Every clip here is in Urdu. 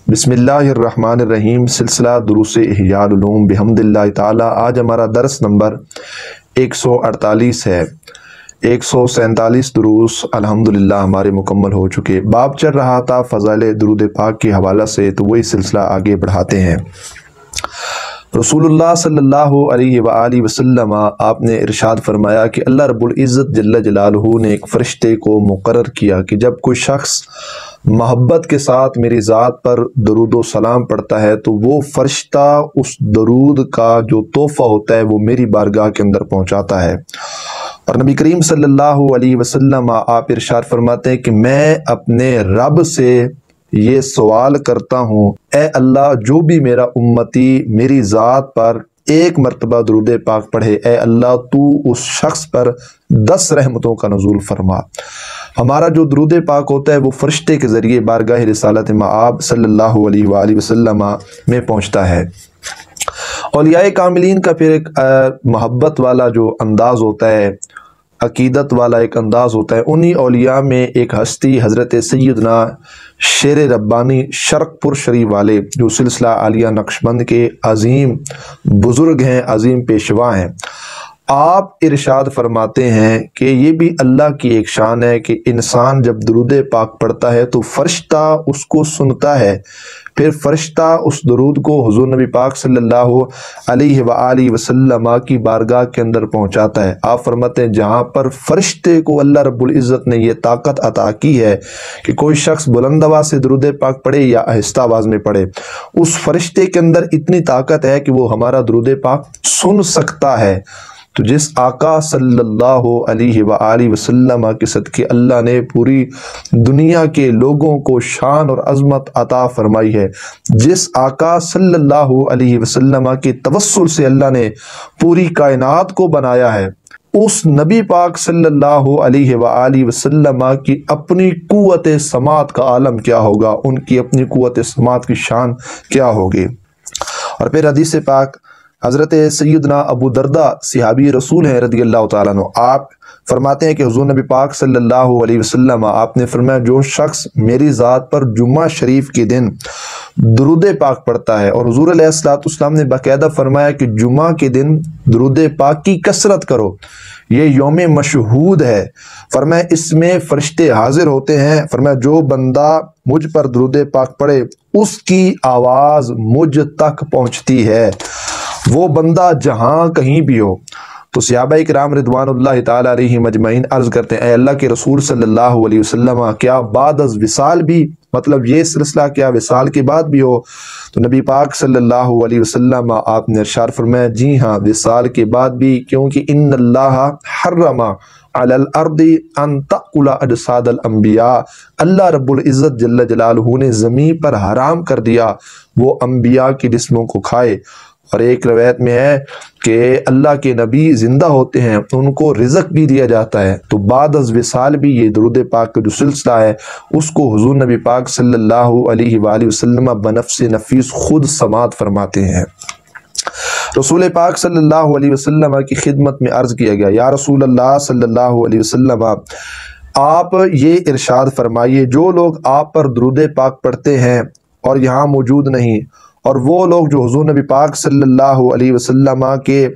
بسم اللہ الرحمن الرحیم۔ سلسلہ دروس احیاء العلوم بحمداللہ تعالی۔ آج ہمارا درس نمبر 148 ہے۔ 147 دروس الحمدللہ ہمارے مکمل ہو چکے۔ باب چل رہا تھا فضائل درود پاک کے حوالہ سے، تو وہی سلسلہ آگے بڑھاتے ہیں۔ رسول اللہ صلی اللہ علیہ وآلہ وسلم آپ نے ارشاد فرمایا کہ اللہ رب العزت جل جلالہ نے ایک فرشتے کو مقرر کیا کہ جب کوئی شخص محبت کے ساتھ میری ذات پر درود و سلام پڑھتا ہے تو وہ فرشتہ اس درود کا جو تحفہ ہوتا ہے وہ میری بارگاہ کے اندر پہنچاتا ہے۔ اور نبی کریم صلی اللہ علیہ وسلم آپ ارشاد فرماتے ہیں کہ میں اپنے رب سے یہ سوال کرتا ہوں، اے اللہ جو بھی میرا امتی میری ذات پر ایک مرتبہ درود پاک پڑھے، اے اللہ تو اس شخص پر 10 رحمتوں کا نزول فرما۔ ہمارا جو درود پاک ہوتا ہے وہ فرشتے کے ذریعے بارگاہ رسالت مآب صلی اللہ علیہ وآلہ وسلم میں پہنچتا ہے۔ اولیاء کاملین کا پھر ایک محبت والا جو انداز ہوتا ہے، عقیدت والا ایک انداز ہوتا ہے، انہی اولیاء میں ایک ہستی حضرت سیدنا شیر ربانی شرق پور شریف والے جو سلسلہ عالیہ نقشبند کے عظیم بزرگ ہیں، عظیم پیشوا ہیں۔ آپ ارشاد فرماتے ہیں کہ یہ بھی اللہ کی ایک شان ہے کہ انسان جب درود پاک پڑھتا ہے تو فرشتہ اس کو سنتا ہے، پھر فرشتہ اس درود کو حضور نبی پاک صلی اللہ علیہ وآلہ وسلم کی بارگاہ کے اندر پہنچاتا ہے۔ آپ فرماتے ہیں جہاں پر فرشتے کو اللہ رب العزت نے یہ طاقت عطا کی ہے کہ کوئی شخص بلند آواز سے درود پاک پڑھے یا آہستہ آواز میں پڑھے، اس فرشتے کے اندر اتنی طاقت ہے کہ وہ ہمارا درود پاک سن سکتا ہے۔ تو جس آقا صلی اللہ علیہ وآلہ وسلم کے صدقے اللہ نے پوری دنیا کے لوگوں کو شان اور عظمت عطا فرمائی ہے، جس آقا صلی اللہ علیہ وسلم کے توسل سے اللہ نے پوری کائنات کو بنایا ہے، اس نبی پاک صلی اللہ علیہ وآلہ وسلم کی اپنی قوت سماعت کا عالم کیا ہوگا، ان کی اپنی قوت سماعت کی شان کیا ہوگی۔ اور پھر حدیث پاک حضرت سیدنا ابو دردہ صحابی رسول ہیں رضی اللہ تعالیٰ عنہ، آپ فرماتے ہیں کہ حضور نبی پاک صلی اللہ علیہ وسلم آپ نے فرمایا جو شخص میری ذات پر جمعہ شریف کے دن درود پاک پڑھتا ہے، اور حضور علیہ السلام نے باقاعدہ فرمایا کہ جمعہ کے دن درود پاک کی کثرت کرو، یہ یوم مشہود ہے، فرمایا اس میں فرشتے حاضر ہوتے ہیں، فرمایا جو بندہ مجھ پر درود پاک پڑھے اس کی آواز مجھ تک پہنچتی ہے، وہ بندہ جہاں کہیں بھی ہو۔ تو صحابہ کرام رضوان اللہ تعالیٰ علیہ مجمعین عرض کرتے ہیں اے اللہ کے رسول صلی اللہ علیہ وسلم کیا بعد از وصال بھی، مطلب یہ سلسلہ کیا وصال کے بعد بھی ہو؟ تو نبی پاک صلی اللہ علیہ وسلم آپ نے ارشاد فرمایا جی ہاں وصال کے بعد بھی، کیونکہ ان اللہ حرم علی الارض ان تأکل اجساد الانبیاء، اللہ رب العزت جل جلالہ نے زمین پر حرام کر دیا وہ انبیاء کی جسموں کو کھائے۔ اور ایک روایت میں ہے کہ اللہ کے نبی زندہ ہوتے ہیں ان کو رزق بھی دیا جاتا ہے، تو بعد از وصال بھی یہ درود پاک کا جو سلسلہ ہے اس کو حضور نبی پاک صلی اللہ علیہ وآلہ وسلم بنفس نفیس خود سماعت فرماتے ہیں۔ رسول پاک صلی اللہ علیہ وسلم کی خدمت میں عرض کیا گیا یا رسول اللہ صلی اللہ علیہ وسلم آپ یہ ارشاد فرمائیے جو لوگ آپ پر درود پاک پڑھتے ہیں اور یہاں موجود نہیں، اور وہ لوگ جو حضور نبی پاک صلی اللہ علیہ وسلم کے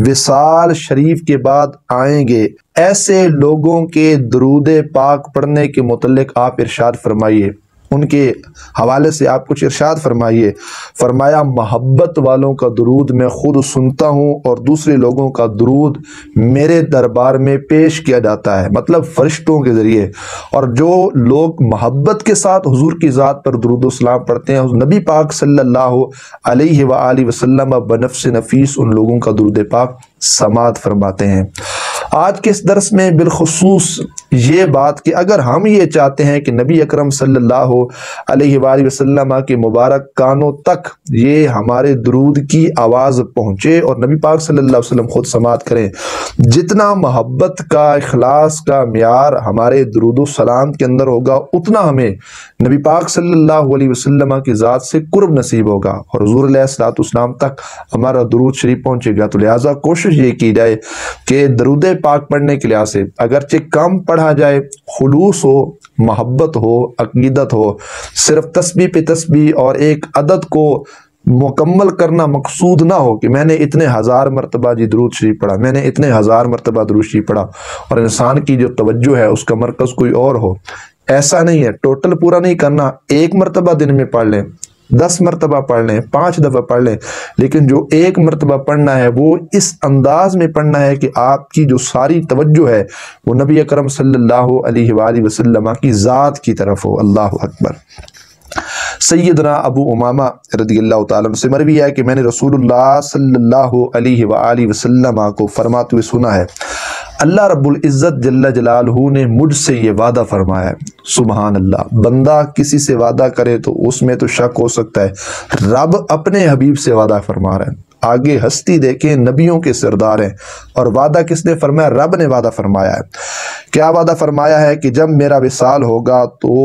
وصال شریف کے بعد آئیں گے، ایسے لوگوں کے درود پاک پڑھنے کے متعلق آپ ارشاد فرمائیے، ان کے حوالے سے آپ کچھ ارشاد فرمائیے۔ فرمایا محبت والوں کا درود میں خود سنتا ہوں اور دوسرے لوگوں کا درود میرے دربار میں پیش کیا جاتا ہے، مطلب فرشتوں کے ذریعے، اور جو لوگ محبت کے ساتھ حضور کی ذات پر درود و سلام پڑھتے ہیں نبی پاک صلی اللہ علیہ وآلہ وسلم بنفس نفیس ان لوگوں کا درود پاک سماعت فرماتے ہیں۔ آج کے اس درس میں بالخصوص یہ بات کہ اگر ہم یہ چاہتے ہیں کہ نبی اکرم صلی اللہ علیہ وآلہ وسلم کے مبارک کانوں تک یہ ہمارے درود کی آواز پہنچے اور نبی پاک صلی اللہ علیہ وسلم خود سماعت کریں، جتنا محبت کا اخلاص کا معیار ہمارے درود و سلام کے اندر ہوگا اتنا ہمیں نبی پاک صلی اللہ علیہ وسلم کی ذات سے قرب نصیب ہوگا اور حضور علیہ السلام تک ہمارا درود شریف پہنچے گا۔ تو لہٰذا کوشش یہ کی جائے کہ درود پاک پڑھنے کے لحاظ سے اگرچہ کم پڑھا جائے، خلوص ہو، محبت ہو، عقیدت ہو، صرف تسبیح پہ تسبیح اور ایک عدد کو مکمل کرنا مقصود نہ ہو کہ میں نے اتنے ہزار مرتبہ جی درود شریف پڑھا، میں نے اتنے ہزار مرتبہ درود شریف پڑھا، اور انسان کی جو توجہ ہے اس کا مرکز کوئی اور ہو۔ ایسا نہیں ہے، ٹوٹل پورا نہیں کرنا، ایک مرتبہ دن میں پڑھ لیں، 10 مرتبہ پڑھ لیں، 5 دفعہ پڑھ لیں، لیکن جو ایک مرتبہ پڑھنا ہے وہ اس انداز میں پڑھنا ہے کہ آپ کی جو ساری توجہ ہے وہ نبی اکرم صلی اللہ علیہ وآلہ وسلم کی ذات کی طرف ہو۔ اللہ اکبر۔ سیدنا ابو امامہ رضی اللہ تعالیٰ عنہ سے مروی ہے کہ میں نے رسول اللہ صلی اللہ علیہ وآلہ وسلم کو فرماتے ہوئے سنا ہے، اللہ رب العزت جل جلالہ نے مجھ سے یہ وعدہ فرمایا ہے۔ سبحان اللہ، بندہ کسی سے وعدہ کرے تو اس میں تو شک ہو سکتا ہے، رب اپنے حبیب سے وعدہ فرما رہے ہیں۔ آگے ہستی دیکھیں، نبیوں کے سردار ہیں، اور وعدہ کس نے فرمایا؟ رب نے وعدہ فرمایا ہے۔ کیا وعدہ فرمایا ہے؟ کہ جب میرا وصال ہوگا تو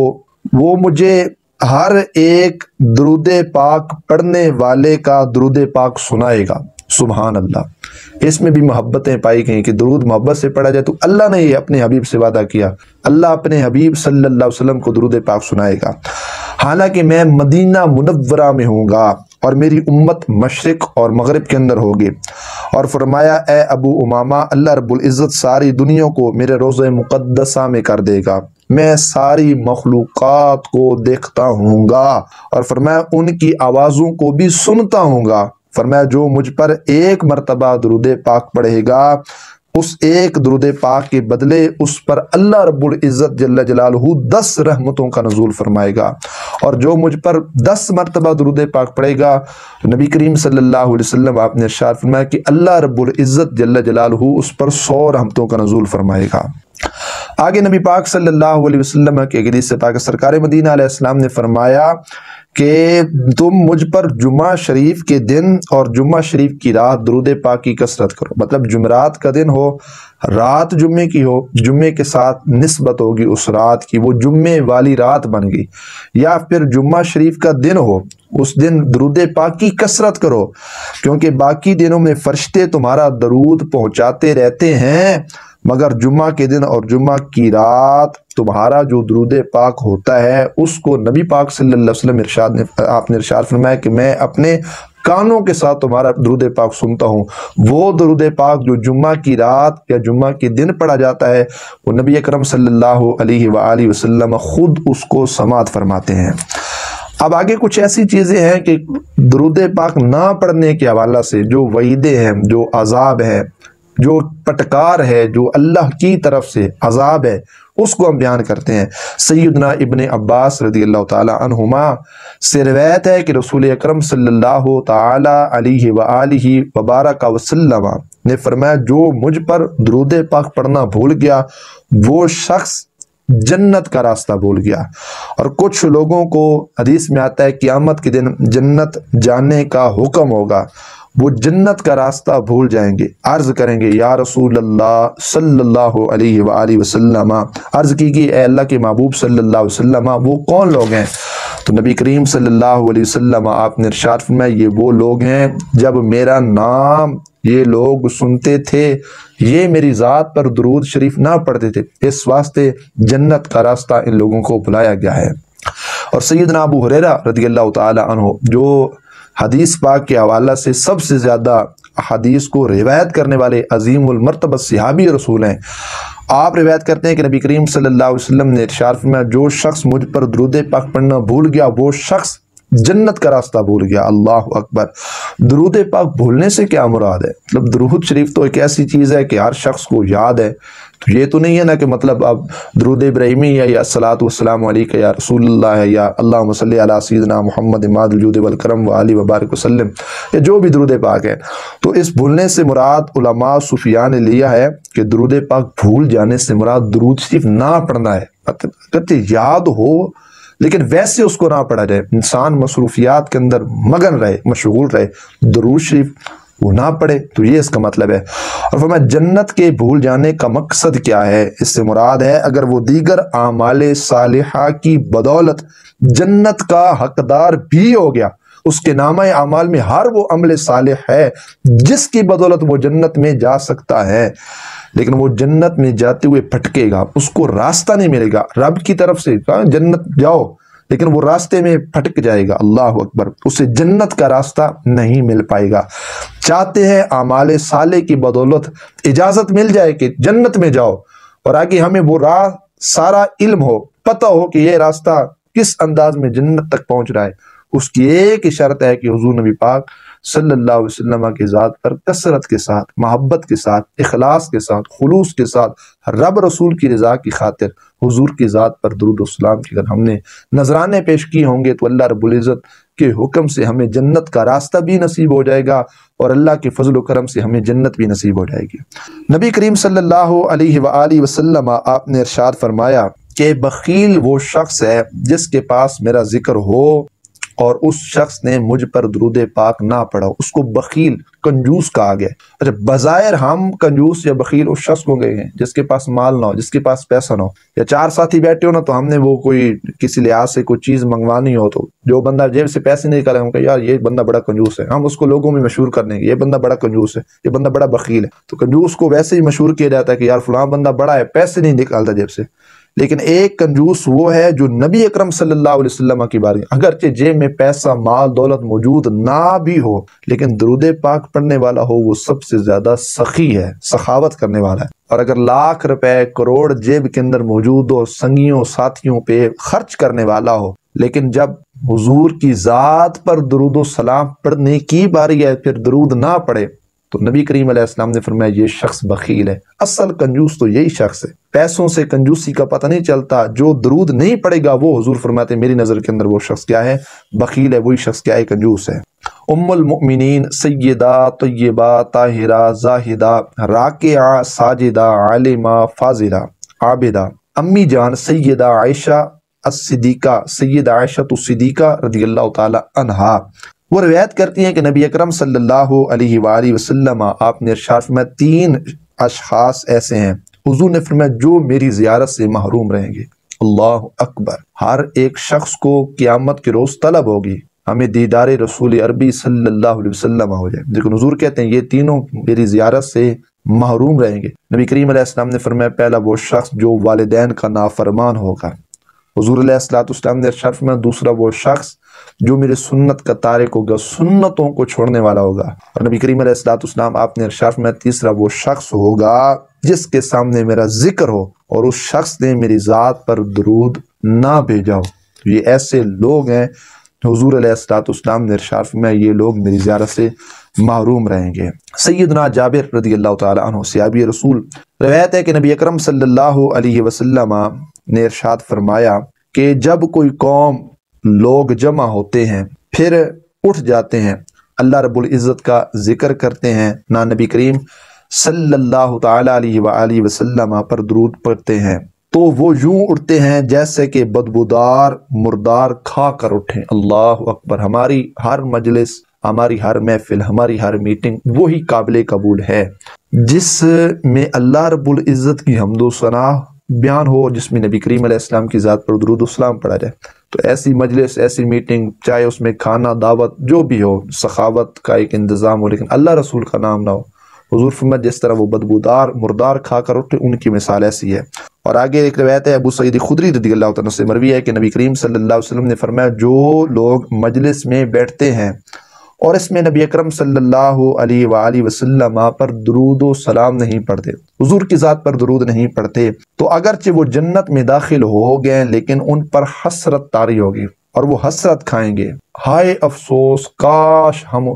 وہ مجھے ہر ایک درود پاک پڑھنے والے کا درود پاک سنائے گا۔ سبحان اللہ، اس میں بھی محبتیں پائی گئیں کہ درود محبت سے پڑھا جائے، تو اللہ نے یہ اپنے حبیب سے وعدہ کیا، اللہ اپنے حبیب صلی اللہ علیہ وسلم کو درود پاک سنائے گا۔ حالانکہ میں مدینہ منورہ میں ہوں گا اور میری امت مشرق اور مغرب کے اندر ہوگی، اور فرمایا اے ابو امامہ، اللہ رب العزت ساری دنیا کو میرے روضہ مقدسہ میں کر دے گا، میں ساری مخلوقات کو دیکھتا ہوں گا، اور فرمایا ان کی آوازوں کو بھی سنتا ہوں گا۔ فرمایا جو مجھ پر ایک مرتبہ درود پاک پڑھے گا، اس ایک درود پاک کے بدلے اس پر اللہ رب العزت جل جلالہ 10 رحمتوں کا نزول فرمائے گا، اور جو مجھ پر 10 مرتبہ درود پاک پڑھے گا، نبی کریم صلی اللہ علیہ وسلم آپ نے ارشاد فرمایا کہ اللہ رب العزت جل جلالہ اس پر 100 رحمتوں کا نزول فرمائے گا۔ آگے نبی پاک صلی اللہ علیہ وسلم کے حدیث سے پاک سرکار مدینہ علیہ السلام نے فرمایا کہ تم مجھ پر جمعہ شریف کے دن اور جمعہ شریف کی رات درود پاک کی کثرت کرو، مطلب جمعرات کا دن ہو، رات جمعے کی ہو، جمعے کے ساتھ نسبت ہوگی اس رات کی، وہ جمعے والی رات بن گئی، یا پھر جمعہ شریف کا دن ہو، اس دن درود پاک کی کثرت کرو، کیونکہ باقی دنوں میں فرشتے تمہارا درود پہنچاتے رہتے ہیں، مگر جمعہ کے دن اور جمعہ کی رات تمہارا جو درود پاک ہوتا ہے اس کو نبی پاک صلی اللہ علیہ وسلم آپ نے ارشاد فرمایا کہ میں اپنے کانوں کے ساتھ تمہارا درود پاک سنتا ہوں۔ وہ درود پاک جو جمعہ کی رات یا جمعہ کے دن پڑھا جاتا ہے، وہ نبی اکرم صلی اللہ علیہ وآلہ وسلم خود اس کو سماعت فرماتے ہیں۔ اب آگے کچھ ایسی چیزیں ہیں کہ درود پاک نہ پڑھنے کے حوالہ سے جو وعیدیں ہیں، جو عذاب ہے، جو پٹکار ہے، جو اللہ کی طرف سے عذاب ہے، اس کو ہم بیان کرتے ہیں۔ سیدنا ابن عباس رضی اللہ تعالی عنہما سے روایت ہے کہ رسول اکرم صلی اللہ تعالی علیہ وآلہ وبارک وسلم نے فرمایا جو مجھ پر درود پاک پڑھنا بھول گیا وہ شخص جنت کا راستہ بھول گیا۔ اور کچھ لوگوں کو حدیث میں آتا ہے قیامت کے دن جنت جانے کا حکم ہوگا، وہ جنت کا راستہ بھول جائیں گے، عرض کریں گے یا رسول اللہ صلی اللہ علیہ وآلہ وسلم، عرض کی کہ اے اللہ کے محبوب صلی اللہ علیہ وسلم وہ کون لوگ ہیں؟ تو نبی کریم صلی اللہ علیہ وسلم آپ نے ارشاد فرمایا یہ وہ لوگ ہیں جب میرا نام یہ لوگ سنتے تھے یہ میری ذات پر درود شریف نہ پڑھتے تھے، اس واسطے جنت کا راستہ ان لوگوں کو بلایا گیا ہے۔ اور سیدنا ابو ہریرہ رضی اللہ تعالی عنہ جو حدیث پاک کے حوالہ سے سب سے زیادہ حدیث کو روایت کرنے والے عظیم المرتبہ صحابی رسول ہیں، آپ روایت کرتے ہیں کہ نبی کریم صلی اللہ علیہ وسلم نے ارشاد فرمایا جو شخص مجھ پر درود پاک پڑھنا بھول گیا وہ شخص جنت کا راستہ بھول گیا۔ اللہ اکبر۔ درود پاک بھولنے سے کیا مراد ہے؟ مطلب درود شریف تو ایک ایسی چیز ہے کہ ہر شخص کو یاد ہے، تو یہ تو نہیں ہے نا کہ مطلب اب درود ابراہیمی ہے یا الصلاۃ والسلام علیک یا رسول اللہ ہے یا اللہم صلی علی سیدنا محمد ماد الجود والکرم وآلہ وبارک وسلم، یا جو بھی درود پاک ہے، تو اس بھولنے سے مراد علماء صوفیاء نے لیا ہے کہ درود پاک بھول جانے سے مراد درود شریف نہ پڑھنا ہے، کہتے یاد ہو لیکن ویسے اس کو نہ پڑھا جائے، انسان مصروفیات کے اندر مگن رہے، مشغول رہے، درود شریف وہ نہ پڑھے، تو یہ اس کا مطلب ہے۔ اور فرمایا جنت کے بھول جانے کا مقصد کیا ہے؟ اس سے مراد ہے اگر وہ دیگر اعمال صالحہ کی بدولت جنت کا حقدار بھی ہو گیا، اس کے نامہ اعمال میں ہر وہ عمل صالح ہے جس کی بدولت وہ جنت میں جا سکتا ہے، لیکن وہ جنت میں جاتے ہوئے بھٹکے گا، اس کو راستہ نہیں ملے گا رب کی طرف سے، کہا جنت جاؤ، لیکن وہ راستے میں پھٹک جائے گا، اللہ اکبر، اسے جنت کا راستہ نہیں مل پائے گا۔ چاہتے ہیں اعمال صالح کی بدولت اجازت مل جائے کہ جنت میں جاؤ، اور آگے ہمیں وہ راہ سارا علم ہو، پتہ ہو کہ یہ راستہ کس انداز میں جنت تک پہنچ رہا ہے، اس کی ایک ہی شرط ہے کہ حضور نبی پاک صلی اللہ علیہ وسلم کی ذات پر کثرت کے ساتھ، محبت کے ساتھ، اخلاص کے ساتھ، خلوص کے ساتھ، رب رسول کی رضا کی خاطر حضور کی ذات پر درود و سلام کی اگر ہم نے نذرانے پیش کیے ہوں گے تو اللہ رب العزت کے حکم سے ہمیں جنت کا راستہ بھی نصیب ہو جائے گا، اور اللہ کے فضل و کرم سے ہمیں جنت بھی نصیب ہو جائے گی۔ نبی کریم صلی اللہ علیہ وآلہ وسلم آپ نے ارشاد فرمایا کہ بخیل وہ شخص ہے جس کے پاس میرا ذکر ہو اور اس شخص نے مجھ پر درود پاک نہ پڑھا، اس کو بخیل، کنجوس کہا گیا۔ اچھا، بظاہر ہم کنجوس یا بخیل اس شخص کو گئے ہیں جس کے پاس مال نہ ہو، جس کے پاس پیسہ نہ ہو، یا چار ساتھی بیٹھے ہو نا تو ہم نے وہ کوئی کسی لحاظ سے کوئی چیز منگوانی ہو تو جو بندہ جیب سے پیسے نہیں کرے، ہم کہ یار یہ بندہ بڑا کنجوس ہے، ہم اس کو لوگوں میں مشہور کرنے کے یہ بندہ بڑا کنجوس ہے، یہ بندہ بڑا بخیل ہے۔ تو کنجوس کو ویسے ہی مشہور کیا جاتا ہے کہ یار فلاں بندہ بڑا ہے، پیسے نہیں نکالتا جیب سے۔ لیکن ایک کنجوس وہ ہے جو نبی اکرم صلی اللہ علیہ وسلم کی بارگاہ، اگرچہ جیب میں پیسہ، مال، دولت موجود نہ بھی ہو، لیکن درود پاک پڑھنے والا ہو، وہ سب سے زیادہ سخی ہے، سخاوت کرنے والا ہے۔ اور اگر لاکھ روپے، کروڑ جیب کے اندر موجود ہو، سنگیوں ساتھیوں پہ خرچ کرنے والا ہو، لیکن جب حضور کی ذات پر درود و سلام پڑھنے کی باری ہے پھر درود نہ پڑھے، تو نبی کریم علیہ السلام نے فرمایا یہ شخص بخیل ہے۔ اصل کنجوس تو یہی شخص ہے، پیسوں سے کنجوسی کا پتہ نہیں چلتا، جو درود نہیں پڑے گا وہ حضور فرماتے ہیں میری نظر کے اندر وہ شخص کیا ہے؟ بخیل ہے، وہی شخص کیا ہے؟ کنجوس ہے۔ ام المؤمنین سیدہ طیبہ طاہرہ زاہدہ راکعہ ساجدہ عالمہ فاضلہ عابدہ امی جان سیدہ عائشہ الصدیقہ، سیدہ عائشہ الصدیقہ رضی اللہ تعالی عنہا، وہ روایت کرتی ہیں کہ نبی اکرم صلی اللہ علیہ وآلہ وسلم آپ نے ارشاد فرمایا تین اشخاص ایسے ہیں، حضور نے فرمایا جو میری زیارت سے محروم رہیں گے۔ اللہ اکبر، ہر ایک شخص کو قیامت کے روز طلب ہوگی ہمیں دیدار رسول عربی صلی اللہ علیہ وسلم ہو جائے، لیکن حضور کہتے ہیں یہ تینوں میری زیارت سے محروم رہیں گے۔ نبی کریم علیہ السلام نے فرمایا پہلا وہ شخص جو والدین کا نافرمان ہوگا، حضور علیہ السلام نے ارشاد فرمایا دوسرا وہ شخص جو میرے سنت کا تارک ہوگا، سنتوں کو چھوڑنے والا ہوگا، اور نبی کریم علیہ السلام آپ نے ارشاد فرمایا تیسرا وہ شخص ہوگا جس کے سامنے میرا ذکر ہو اور اس شخص نے میری ذات پر درود نہ بھیجا ہو۔ تو یہ ایسے لوگ ہیں حضور علیہ السلام نے ارشاد فرمایا یہ لوگ میری زیارت سے محروم رہیں گے۔ سیدنا جابر رضی اللہ تعالی عنہ صحابی رسول، روایت ہے کہ نبی اکرم صلی اللہ علیہ وسلم نے ارشاد فرمایا کہ جب کوئی قوم لوگ جمع ہوتے ہیں پھر اٹھ جاتے ہیں، اللہ رب العزت کا ذکر کرتے ہیں، نہ نبی کریم صلی اللہ تعالی علیہ وآلہ وسلم پر درود پڑھتے ہیں، تو وہ یوں اٹھتے ہیں جیسے کہ بدبودار مردار کھا کر اٹھیں۔ اللہ اکبر، ہماری ہر مجلس، ہماری ہر محفل، ہماری ہر میٹنگ وہی قابل قبول ہے جس میں اللہ رب العزت کی حمد و ثنا بیان ہو، جس میں نبی کریم علیہ السلام کی ذات پر درود و سلام پڑھا جائے۔ تو ایسی مجلس، ایسی میٹنگ، چاہے اس میں کھانا، دعوت جو بھی ہو، سخاوت کا ایک انتظام ہو، لیکن اللہ رسول کا نام نہ ہو، حضور فرمایا جس طرح وہ بدبودار مردار کھا کر اٹھے ان کی مثال ایسی ہے۔ اور آگے ایک روایت ہے ابو سعید خدری رضی اللہ تعالیٰ سے مروی ہے کہ نبی کریم صلی اللہ علیہ وسلم نے فرمایا جو لوگ مجلس میں بیٹھتے ہیں اور اس میں نبی اکرم صلی اللہ علیہ وآلہ وسلم پر درود و سلام نہیں پڑھتے، حضور کی ذات پر درود نہیں پڑھتے، تو اگرچہ وہ جنت میں داخل ہو گئے لیکن ان پر حسرت طاری ہوگی اور وہ حسرت کھائیں گے، ہائے افسوس، کاش ہم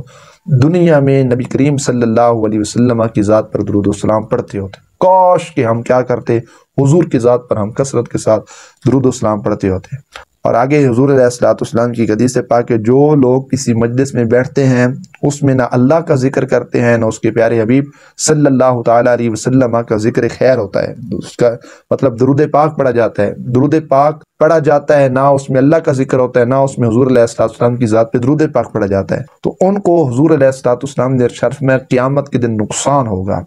دنیا میں نبی کریم صلی اللہ علیہ وسلم کی ذات پر درود و سلام پڑھتے ہوتے، کاش کہ ہم کیا کرتے، حضور کی ذات پر ہم کثرت کے ساتھ درود و سلام پڑھتے ہوتے۔ اور آگے حضور علیہ السلام کی حدیث پاک کہ جو لوگ کسی مجلس میں بیٹھتے ہیں اس میں نہ اللہ کا ذکر کرتے ہیں نہ اس کے پیارے حبیب صلی اللہ تعالیٰ علیہ وسلم کا ذکر خیر ہوتا ہے، اس کا مطلب درود پاک پڑھا جاتا ہے، درود پاک پڑھا جاتا ہے، نہ اس میں اللہ کا ذکر ہوتا ہے، نہ اس میں حضور علیہ السلام کی ذات پہ درود پاک پڑھا جاتا ہے، تو ان کو حضور علیہ السلام نے ارشاد میں قیامت کے دن نقصان ہوگا،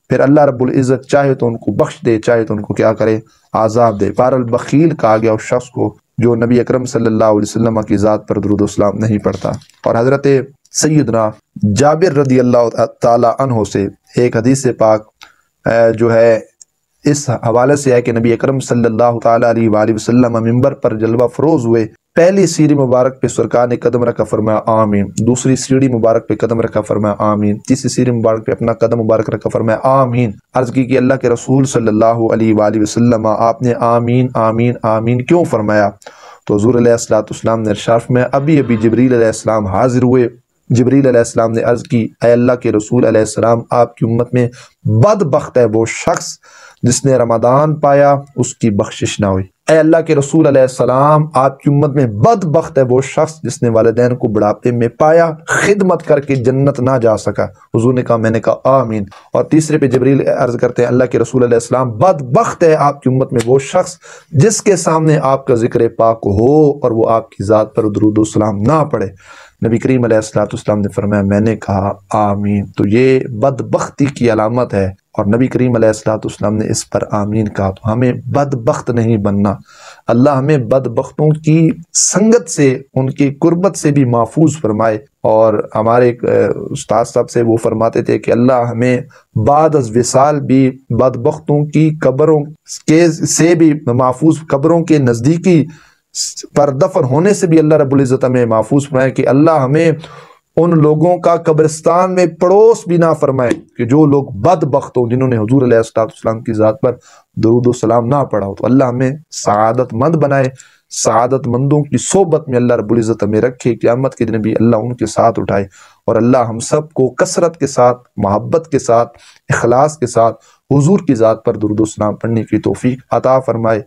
پھر اللہ رب العزت چاہے تو ان کو بخش دے، چاہے تو ان کو کیا کرے، عذاب دے۔ بہرحال بخیل کہا گیا اس شخص کو جو نبی اکرم صلی اللہ علیہ وسلم کی ذات پر درود و سلام نہیں پڑھتا۔ اور حضرت سیدنا جابر رضی اللہ تعالی عنہ سے ایک حدیث پاک جو ہے اس حوالے سے ہے کہ نبی اکرم صلی اللہ تعالیٰ علیہ وآلہ وسلم منبر پر جلوہ فروز ہوئے، پہلی سیڑھی مبارک پہ سرکار نے قدم رکھا، فرمایا آمین، دوسری سیڑھی مبارک پہ قدم رکھا، فرمایا آمین، تیسری سیڑھی مبارک پہ اپنا قدم مبارک رکھا، فرمایا آمین۔ عرض کی کہ اللہ کے رسول صلی اللہ علیہ وآلہ وسلم آپ نے آمین آمین آمین کیوں فرمایا؟ تو حضور علیہ السلام نے ارشاد فرمایا ابھی جبریل علیہ السلام حاضر ہوئے، جبریل علیہ السلام نے عرض کی اے اللہ کے رسول علیہ السلام آپ کی امت میں بدبخت ہے وہ شخص جس نے رمضان پایا اس کی بخشش نہ ہوئی۔ اے اللہ کے رسول علیہ السلام آپ کی امت میں بدبخت ہے وہ شخص جس نے والدین کو بڑھاپے میں پایا، خدمت کر کے جنت نہ جا سکا۔ حضور نے کہا، میں نے کہا آمین۔ اور تیسرے پہ جبریل عرض کرتے ہیں اللہ کے رسول علیہ السلام بدبخت ہے آپ کی امت میں وہ شخص جس کے سامنے آپ کا ذکر پاک ہو اور وہ آپ کی ذات پر درود و سلام نہ پڑھے۔ نبی کریم علیہ السلام نے فرمایا میں نے کہا آمین۔ تو یہ بدبختی کی علامت ہے اور نبی کریم علیہ السلام نے اس پر آمین کہا۔ تو ہمیں بدبخت نہیں بننا، اللہ ہمیں بدبختوں کی سنگت سے، ان کی قربت سے بھی محفوظ فرمائے۔ اور ہمارے استاد صاحب سے وہ فرماتے تھے کہ اللہ ہمیں بعد از وصال بھی بدبختوں کی قبروں کے سے بھی محفوظ، قبروں کے نزدیکی پر دفن ہونے سے بھی اللہ رب العزت ہمیں محفوظ فرمائے، کہ اللہ ہمیں ان لوگوں کا قبرستان میں پڑوس بھی نہ فرمائے کہ جو لوگ بدبخت ہوں، جنہوں نے حضور علیہ السلام کی ذات پر درود و سلام نہ پڑھا ہو۔ تو اللہ ہمیں سعادت مند بنائے، سعادت مندوں کی صحبت میں اللہ رب العزت ہمیں رکھے، قیامت کے دن بھی اللہ ان کے ساتھ اٹھائے، اور اللہ ہم سب کو کثرت کے ساتھ، محبت کے ساتھ، اخلاص کے ساتھ حضور کی ذات پر درود و سلام پڑھنے کی توفیق عطا فرمائے۔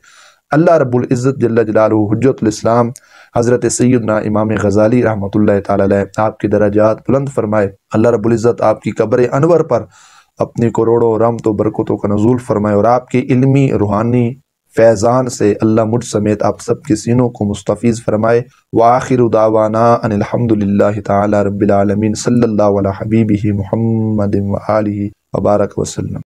اللہ رب العزت جل جلالہ حجت الاسلام حضرت سیدنا امام غزالی رحمۃ اللہ تعالی علیہ آپ کی درجات بلند فرمائے۔ اللہ رب العزت آپ کی قبر انور پر اپنی کروڑوں رحمت و برکتوں کا نزول فرمائے، اور آپ کے علمی روحانی فیضان سے اللہ مجھ سمیت آپ سب کے سینوں کو مستفیض فرمائے۔ وآخر دعوانا ان الحمد للہ تعالی رب العالمین، صلی اللہ علی حبیبہ محمد وآلہ وبارک وسلم۔